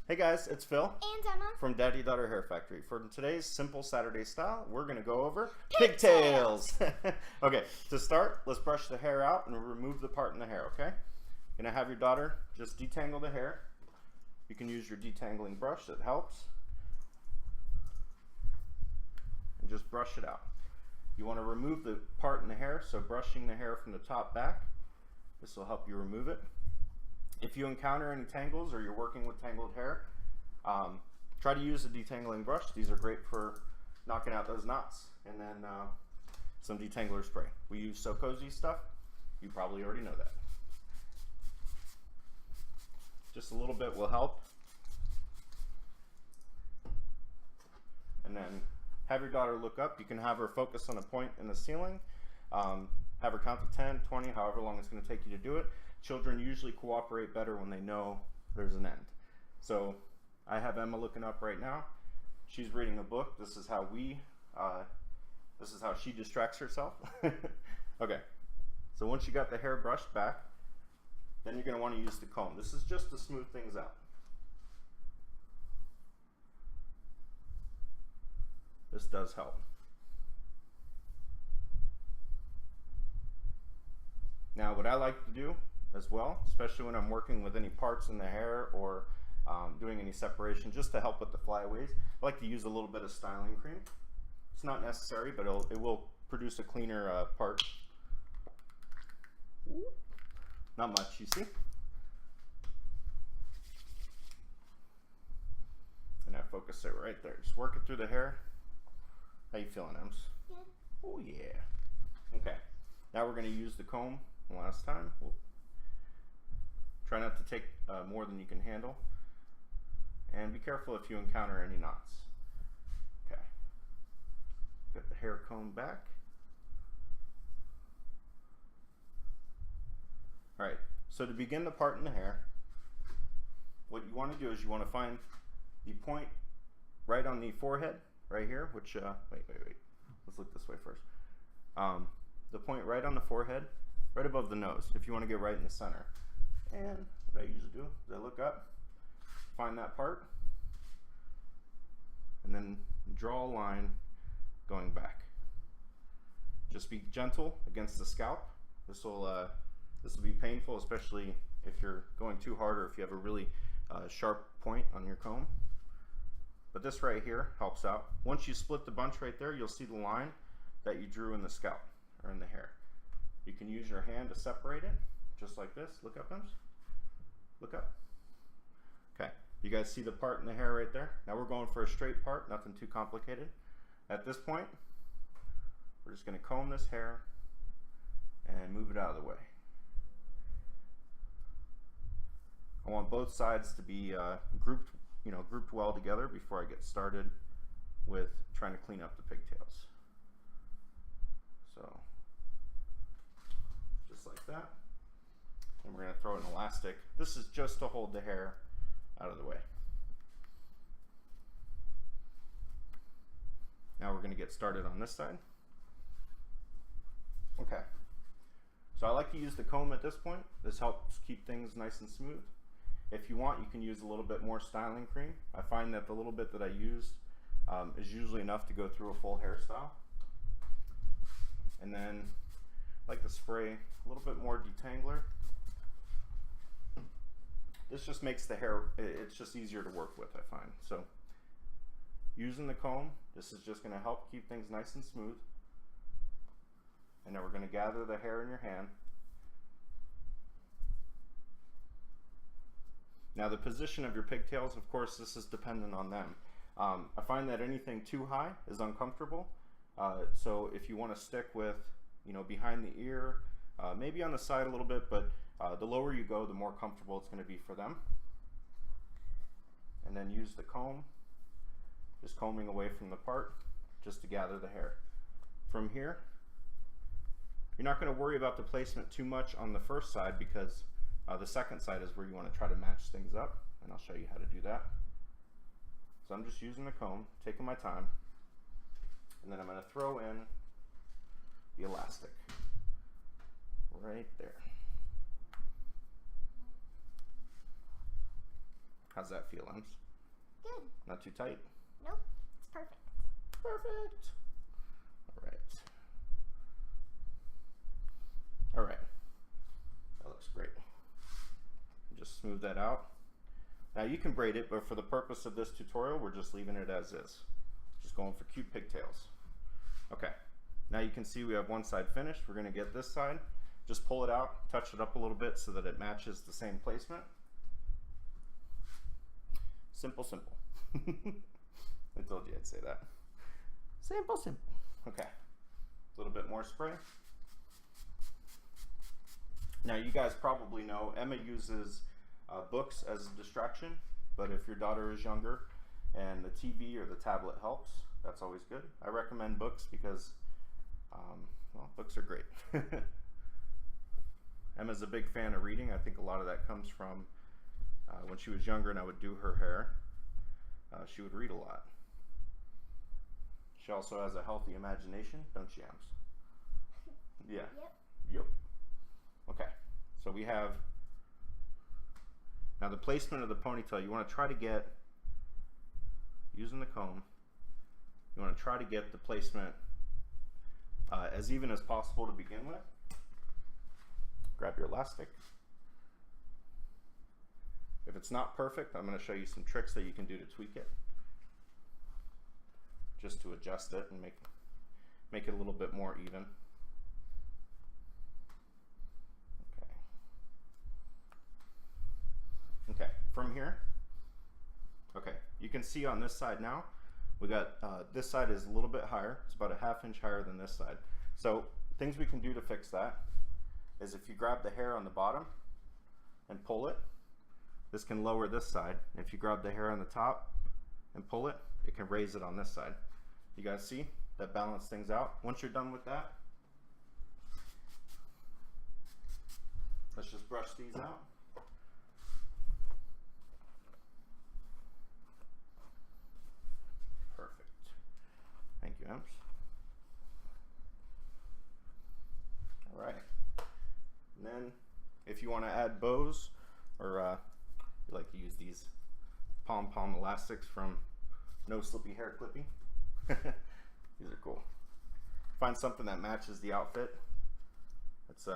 Hey guys, it's Phil And Emma. from Daddy Daughter Hair Factory. For today's simple Saturday style, we're going to go over Pigtails. pigtails. Okay, to start, let's brush the hair out and remove the part in the hair, okay? You're going to have your daughter just detangle the hair. You can use your detangling brush, that helps. And just brush it out. You want to remove the part in the hair, so brushing the hair from the top back. This will help you remove it. If you encounter any tangles or you're working with tangled hair, try to use a detangling brush. These are great for knocking out those knots. And then some detangler spray. We use So Cozy stuff. You probably already know that. Just a little bit will help. And then have your daughter look up. You can have her focus on a point in the ceiling. Have her count to 10, 20, however long it's going to take you to do it. Children usually cooperate better when they know there's an end. So I have Emma looking up right now. She's reading a book. This is how she distracts herself. Okay, so once you got the hair brushed back, then you're going to want to use the comb. This is just to smooth things out. This does help. Now what I like to do as well, especially when I'm working with any parts in the hair or doing any separation, just to help with the flyaways, I like to use a little bit of styling cream. It's not necessary, but it will produce a cleaner part. Not much, you see? And I focus it right there. Just work it through the hair. How you feeling, Ems? Good. Oh yeah. Okay. Now we're going to use the comb one last time. We'll try not to take more than you can handle. And be careful if you encounter any knots. Okay. Get the hair comb back. Alright, so to begin the part in the hair, what you want to do is you want to find the point right on the forehead, right here, which, wait. Let's look this way first. The point right on the forehead, right above the nose, if you want to get right in the center. And what I usually do is I look up, find that part, and then draw a line going back. Just be gentle against the scalp. This will be painful, especially if you're going too hard or if you have a really sharp point on your comb. But this right here helps out. Once you split the bunch right there, you'll see the line that you drew in the scalp or in the hair. You can use your hand to separate it, just like this. Look up, Ems. Look up. Okay, you guys see the part in the hair right there? Now we're going for a straight part, nothing too complicated. At this point, we're just going to comb this hair and move it out of the way. I want both sides to be grouped well together before I get started with trying to clean up the pigtails. So, just like that. And we're going to throw an elastic. This is just to hold the hair out of the way. Now we're going to get started on this side. Okay. So I like to use the comb at this point. This helps keep things nice and smooth. If you want, you can use a little bit more styling cream. I find that the little bit that I use is usually enough to go through a full hairstyle. And then I like to spray a little bit more detangler. This just makes the hair, it's just easier to work with, I find. So using the comb, this is just going to help keep things nice and smooth. And then we're going to gather the hair in your hand. Now the position of your pigtails, of course, this is dependent on them. I find that anything too high is uncomfortable. So if you want to stick with, behind the ear, maybe on the side a little bit, but the lower you go, the more comfortable it's going to be for them. And then use the comb, just combing away from the part, just to gather the hair. From here, you're not going to worry about the placement too much on the first side because the second side is where you want to try to match things up, and I'll show you how to do that. So I'm just using the comb, taking my time, and then I'm going to throw in the elastic right there. How's that feel, Ems? Good. Not too tight? Nope. It's perfect. Perfect. All right. That looks great. Just smooth that out. Now you can braid it, but for the purpose of this tutorial, we're just leaving it as is. Just going for cute pigtails. Okay. Now you can see we have one side finished. We're going to get this side. Just pull it out, touch it up a little bit so that it matches the same placement. Simple, simple. I told you I'd say that. Simple, simple. Okay. A little bit more spray. Now you guys probably know Emma uses books as a distraction, but if your daughter is younger and the TV or the tablet helps, that's always good. I recommend books because, well, books are great. Emma's a big fan of reading. I think a lot of that comes from when she was younger and I would do her hair. She would read a lot. She also has a healthy imagination, don't she, Ems? Yeah. Yep. Yep. Okay, so we have, now the placement of the ponytail, you want to try to get, using the comb, you want to try to get the placement as even as possible to begin with. Grab your elastic. If it's not perfect, I'm going to show you some tricks that you can do to tweak it, just to adjust it and make it a little bit more even. Okay, from here, okay, you can see on this side now, we got, this side is a little bit higher. It's about a ½ inch higher than this side. So things we can do to fix that is if you grab the hair on the bottom and pull it, this can lower this side. If you grab the hair on the top and pull it, it can raise it on this side. You guys see? That balance things out. Once you're done with that, let's just brush these out. Thank you, Ems. All right. And then if you want to add bows, or you like to use these pom-pom elastics from No Slippy Hair Clipping. These are cool. Find something that matches the outfit. It's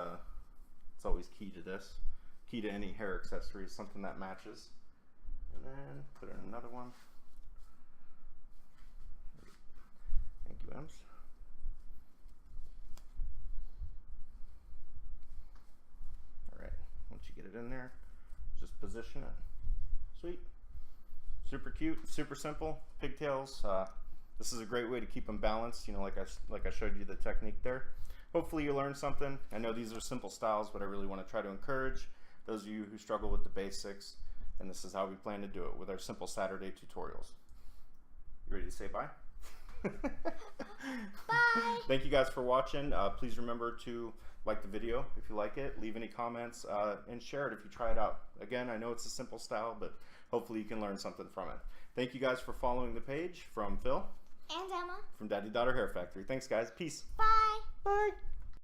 always key to this. Key to any hair accessory is something that matches. And then put in another one. Thank you, Ems. All right, once you get it in there, just position it. Sweet. Super cute, super simple. Pigtails. This is a great way to keep them balanced. You know, like I showed you the technique there. Hopefully you learned something. I know these are simple styles, but I really want to try to encourage those of you who struggle with the basics. And this is how we plan to do it with our simple Saturday tutorials. You ready to say bye? Bye. Thank you guys for watching. Please remember to like the video if you like it, leave any comments, and share it if you try it out. Again, I know it's a simple style, but hopefully you can learn something from it. Thank you guys for following the page. From Phil and Emma from Daddy Daughter Hair Factory. Thanks guys. Peace. Bye. Bye.